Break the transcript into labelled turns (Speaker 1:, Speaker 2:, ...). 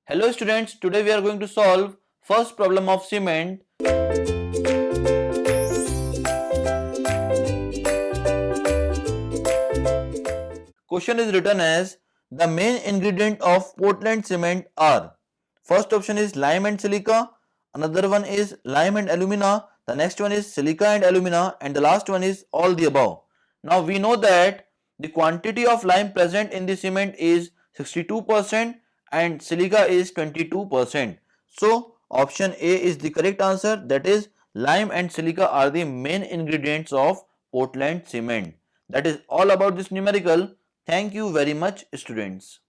Speaker 1: Hello students, today we are going to solve first problem of cement. Question is written as the main ingredient of Portland cement are. First option is lime and silica, another one is lime and alumina, the next one is silica and alumina, and the last one is all the above. Now we know that the quantity of lime present in the cement is 62% and silica is 22%. So option A is the correct answer, that is lime and silica are the main ingredients of Portland cement. That is all about this numerical. Thank you very much students.